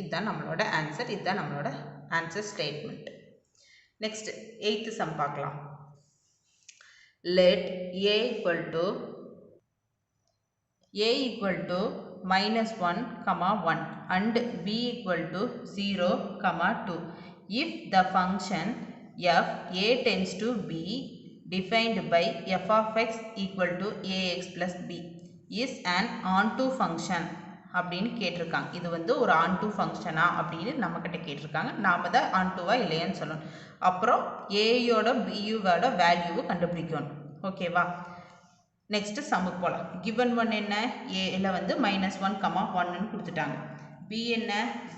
இதுதான் நம்மளோட ஆன்சர். இதுதான் நம்மளோட answer statement. Next 8th sum பார்க்கலாம். Let a equal to -1, 1 and b equal to 0, 2 if the function f a tends to b defined by f of x equal to ax plus b is an onto function அப்படின்னு கேட்டிருக்காங்க. இது வந்து ஒரு onto ஃபங்க்ஷனா அப்படின்னு நம்மக்கிட்ட கேட்டிருக்காங்க. நாம தான் ontoவா இல்லையான்னு சொல்லணும். அப்புறம் ஏயோட பியோட வேல்யூவை கண்டுபிடிக்கணும். ஓகேவா? நெக்ஸ்ட் சம்முக்கு போகலாம். கிவன் ஒன் என்ன? ஏல வந்து -1, 1ன்னு கொடுத்துட்டாங்க. பி என்ன?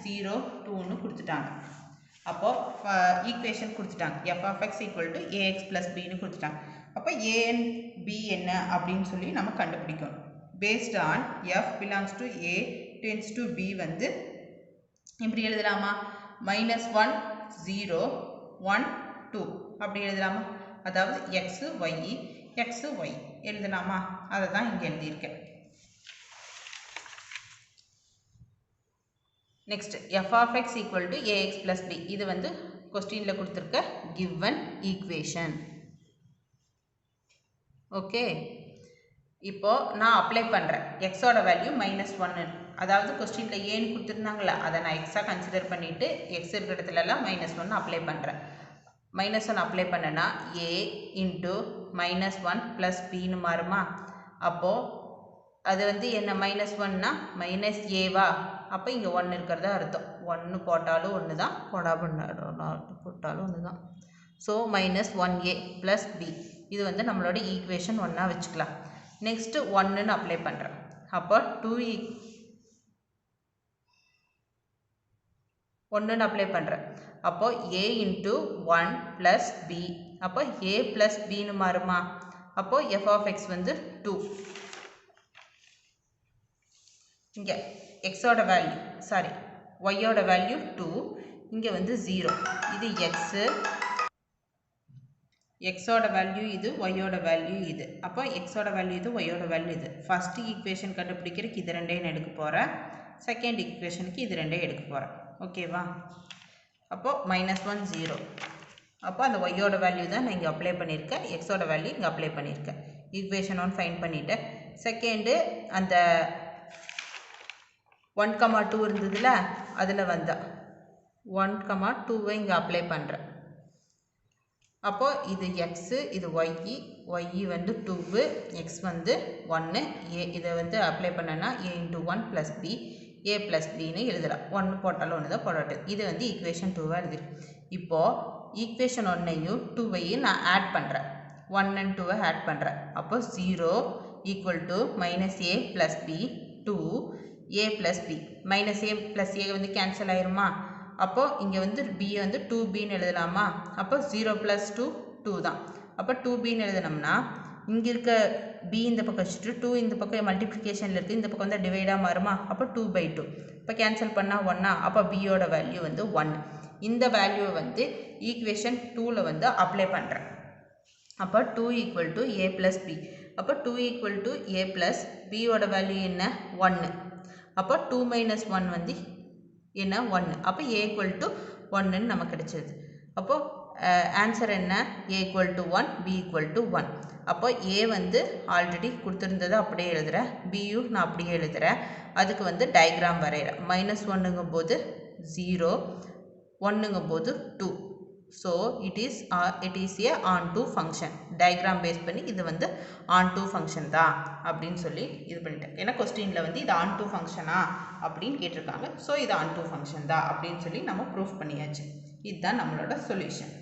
0, 2ன்னு கொடுத்துட்டாங்க. அப்போ ஈக்குவேஷன் கொடுத்துட்டாங்க. f of x equal to ax plus bன்னு கொடுத்துட்டாங்க. அப்போ a and b என்ன அப்படின்னு சொல்லி நம்ம கண்டுபிடிக்கணும். based on f belongs to a tends to b வந்து இப்படி எழுதலாமா? -1, 0, 1, 2 அப்படி எழுதலாமா? அதாவது x, y எழுதலாமா? அதை தான் இங்கே எழுதியிருக்கேன். Next f of x equal to ax plus b இது வந்து கொஸ்டினில் கொடுத்துருக்க given ஈக்குவேஷன். ஓகே, இப்போ நான் அப்ளை பண்ணுறேன். எக்ஸோட வேல்யூ -1, அதாவது கொஸ்டினில் ஏன்னு கொடுத்துருந்தாங்களா, அதை நான் எக்ஸாக கன்சிடர் பண்ணிவிட்டு எக்ஸ் இருக்கிற இடத்துலலாம் -1 அப்ளை பண்ணுறேன். -1 அப்ளை பண்ணனா a இன்ட்டு -1 ப்ளஸ் பின்னு மாறுமா? அப்போது அது வந்து என்ன? -1னா -aவா? அப்போ இங்கே 1 இருக்கிறதா அர்த்தம். 1 போட்டாலும் ஒன்று தான், போட்டாலும் ஒன்று தான். ஸோ -1a ப்ளஸ் b இது வந்து நம்மளோட ஈக்குவேஷன் 1ஆ வச்சுக்கலாம். நெக்ஸ்ட்டு 1ன்னு அப்ளை பண்ணுறேன். அப்போ 1ன்னு அப்ளை பண்ணுறேன். அப்போ a இன்ட்டு 1 ப்ளஸ் b அப்போ a ப்ளஸ் பின்னு மாறுமா? அப்போது f of x வந்து 2. இங்கே எக்ஸோட வேல்யூ ஒய்யோட வேல்யூ 2, இங்கே வந்து 0. இது எக்ஸோட வேல்யூ இது, ஒய்யோட வேல்யூ இது. அப்போ எக்ஸோட வேல்யூ இது, ஒய்யோட வேல்யூ இது. ஃபஸ்ட்டு ஈக்குவேஷன் கண்டுபிடிக்கிறதுக்கு இது ரெண்டையும் நான் எடுக்க போகிறேன். செகண்ட் ஈக்குவேஷனுக்கு இது ரெண்டையும் எடுக்க போகிறேன். ஓகேவா? அப்போது -1, 0. அப்போ அந்த ஒய்யோட வேல்யூ தான் நான் இங்கே அப்ளை பண்ணியிருக்கேன். எக்ஸோட வேல்யூ இங்கே அப்ளை பண்ணியிருக்கேன். ஈக்குவேஷன் 1 ஃபைண்ட் பண்ணிவிட்டேன். செகண்டு அந்த 1, 2 இருந்ததுல அதில் வந்தால் 1, 2வை இங்கே அப்ளை பண்ணுறேன். அப்போது இது எக்ஸு, இது ஒய் வந்து 2, எக்ஸ் வந்து 1, ஏ இதை வந்து அப்ளை பண்ணனா a into 1 plus b a plus பின்னு எழுதலாம். 1 போட்டாலும் ஒன்று தான், போடாட்டு இது வந்து ஈக்குவேஷன் 2வாக எழுதிருக்கு. இப்போது ஈக்குவேஷன் 1ஐயும் 2வையும் நான் ஆட் பண்ணுறேன். 1 and 2வை ஆட் பண்ணுறேன். அப்போது 0 equal to -a plus b 2 a plus b. -a plus a வந்து கேன்சல் ஆயிருமா? அப்போது இங்கே வந்து b வந்து 2bன்னு எழுதலாமா? அப்போ 0 ப்ளஸ் 2 2 தான். அப்போ 2bன்னு எழுதினோம்னா இங்கே இருக்க b இந்த பக்கம் வச்சுட்டு 2 இந்த பக்கம் மல்டிப்ளிகேஷனில் இருக்குது, இந்த பக்கம் வந்து டிவைடாக மாறுமா? அப்போ 2/2. இப்போ கேன்சல் பண்ணால் 1ஆ? அப்போ பியோட வேல்யூ வந்து 1. இந்த வேல்யூவை வந்து ஈக்குவேஷன் 2ல் வந்து அப்ளை பண்ணுறேன். அப்போ 2 equal to a plus b. அப்போ 2 ஈக்குவல் டு a ப்ளஸ் பியோட வேல்யூ என்ன? 1. அப்போ 2 - 1 வந்து என்ன? 1. அப்போ a ஈக்குவல் டு 1ன்னு நமக்கு கிடைச்சது. அப்போது ஆன்சர் என்ன? a equal to 1, b equal to 1. அப்போ a வந்து ஆல்ரெடி கொடுத்துருந்ததை அப்படியே எழுதுகிறேன், பியும் நான் அப்படியே எழுதுகிறேன். அதுக்கு வந்து டயக்ராம் வரைகிறேன். -1ங்கும் போது 0, 1ங்கும் போது 2. So it is a onto function. Diagram base பண்ணி இது வந்து onto ஃபங்க்ஷன் தான் அப்படின்னு சொல்லி இது பண்ணிட்டேன். ஏன்னா கொஸ்டினில் வந்து இது onto ஃபங்க்ஷனா அப்படின்னு கேட்டிருக்காங்க. ஸோ இது onto ஃபங்க்ஷன் தான் அப்படின்னு சொல்லி நம்ம ப்ரூஃப் பண்ணியாச்சு. இதுதான் நம்மளோட சொல்யூஷன்.